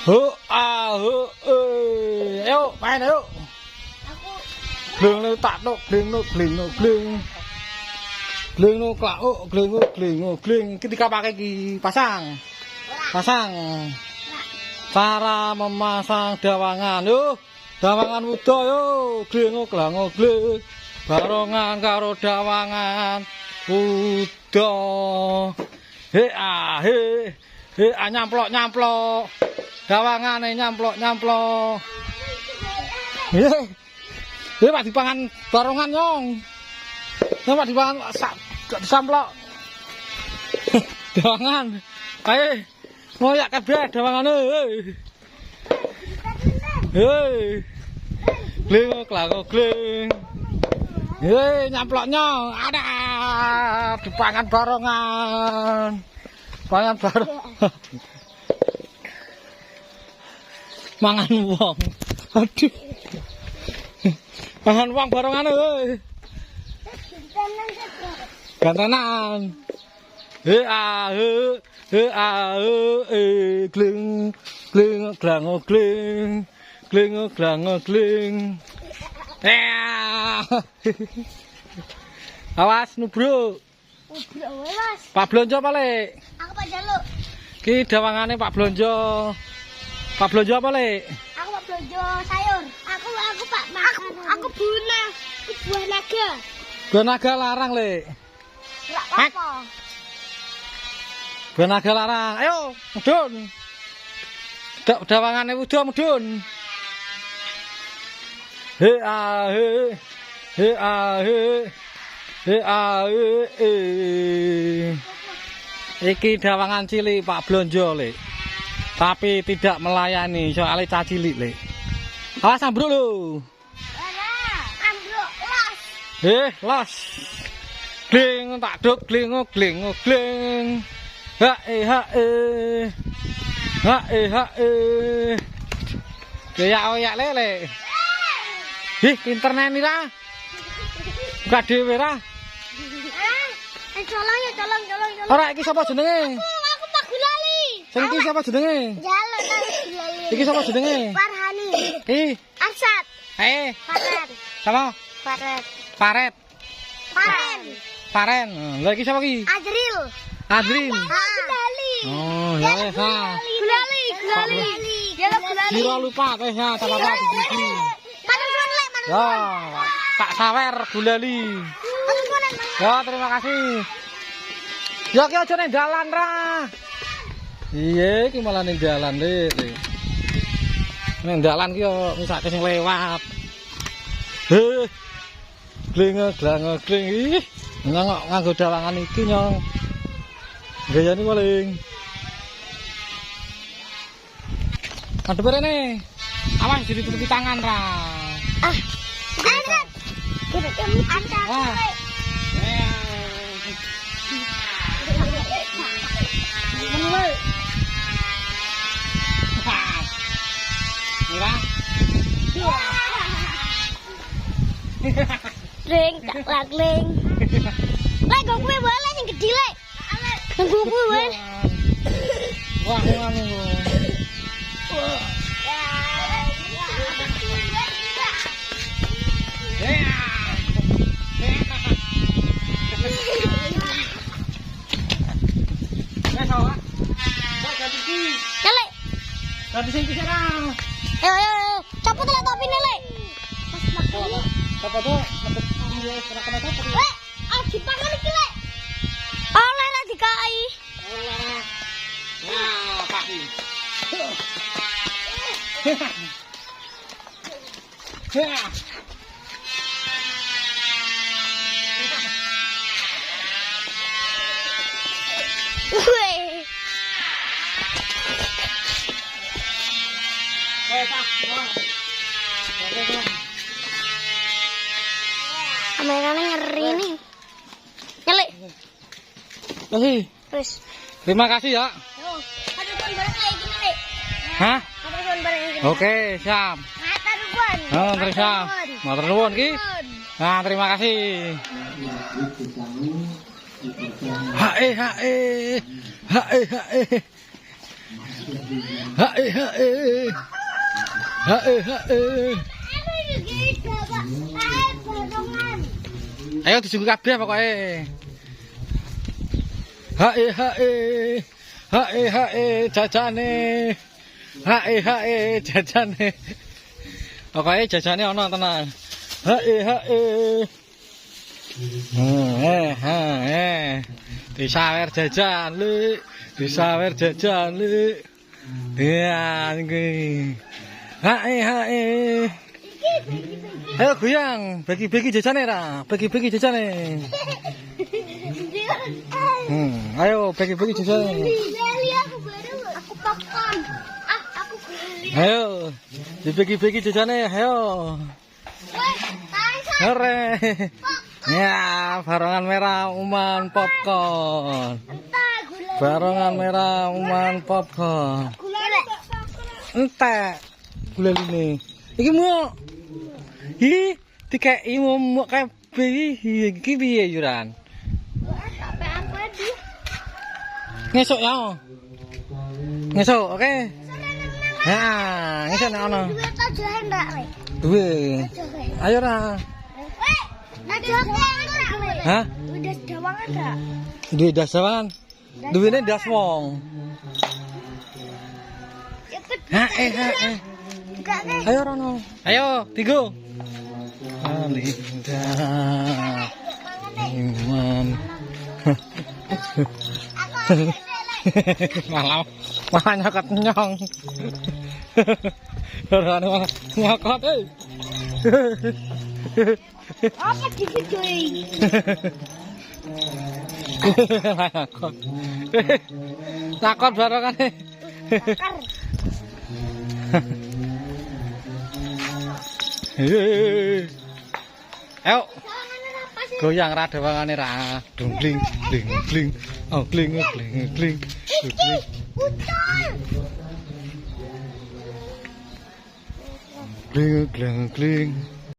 Ayo main ayo. Gleng lu tak tok, gleng lu gleng. Gleng lu klak, gleng. Ketika pakai ki pasang. Cara memasang dawangan yo. Dawangan muda yo, gleng klang gleng. Barongan karo dawangan muda. He nyamplok. Dawangane nyamplok. He Pak dipangan barongan nyong. Pak dipangan samplok. Dawangan. Ae ngoyak kabeh dawangane. Hei. Gleng. Hei nyamplok nyong. Ada dipangan barongan. Pangan barongan. Mangan wong. Aduh. Mangan wong barongane euy. Gantenan. Gleng. Awas nubruk. Mas. Pak Blonjo balik. Aku Pak Jaluk. Ki dawangane Pak Blonjo. Pak Blonjo apa, Le? Aku Pak Blonjo sayur. Aku Pak makan. Aku buah naga. Buah naga larang, Le. Enggak apa-apa. Buah naga larang. Ayo, mudun. Dawangane wudo mudun. Iki dawangan cilik Pak Blonjo, Le. Tapi tidak melayani soalnya cacilik, Le. Awas ambruk lho. Ambruk los. Los. Gleng tak duk gleng. Hae. Oyak lele. Pinter neni ra. Buka dhewe ra. Colong. Ora iki sapa jenenge? Aku Pak Gulali. Sing iki sapa jenenge? Jaluk Gulali. Iki sapa jenenge? Farhani. Ki Arsat. Paren. Sapa? Paren. Paren. Lah iki sapa ki? Adril. Gulali. Oh, ya wes ha. Gulali. Jaluk Gulali. Sira lupa teh ya, tak apa-apa iki. Matur lek. Ya, Pak Sawer Gulali. Ya, terima kasih. Ya ki aja ning dalan ra. Iya, iki malah ning dalan, Le. Ning dalan ki yo misake sing lewat. Gleng. Ih, nganggo dawangan iki nyong. Gayane paling. Adep rene. Awas ditutupi tangan ra. Arsat. Wah. Mulai. Mira. Gleng, tak gleng. Lek go kuwi wae lek sing gedhi lek. Nunggu kuwi wae. Wah, ngono. Ganti sing iki ra. Ayo. Copot lek topine lek. Apa to? Lek, dipangan iki lek. Oleh lek dikai. Nah, pagi. Weh. Kameranya ngeri nih. Nyelek. Kasih. Terus. Terima kasih ya. Ada tuan bareng kayak gini, Lek. Hah? Ada tuan bareng kayak gini. Oke, siap. Mata tuan. Terima kasih. Matur nuwun ki. Nah, terima kasih. Hae. Hae hae. Hae hae. Ayo disungguh kabeh pokoke. Hae hae. Hae hae jajane. Hae hae jajane. Pokoke jajane ana tenan. Hae hae. Disawer jajan Lik. Disawer jajan Lik. Ya iki. Hae hae. Ayo goyang, bagi-bagi jajane ra, bagi-bagi jajane. Ayo bagi-bagi jajane. Aku popcorn. Aku beli. Ayo, dibagi-bagi jajane, ayo. Hore. Ya, barongan merah uman popcorn. Barongan merah uman popcorn. Entek. Gula ini. Iki mu. Hi, dikei mu kabeh iki piye yuran? Ngesuk ya. Ngesuk, oke. Nah, ngesuk nek ono. Duwe ta jahe ndak, Rek? Duwe. Ayo ra. Hah? Udah dawangan enggak? Duwe dasawan. Duwene das wong. Hae. Enggak, Rek. Ayo Rono. Ayo, Tigo. Alinda. Iman. Malah nyokot nyong. Rono malah nyokot euy. Apa digedoi? Nakot. Nakot barengane. Bakar. Ayo. Goyang ra dewangane ra. Dungling, gling. Oh, gling. Ucul. Gling.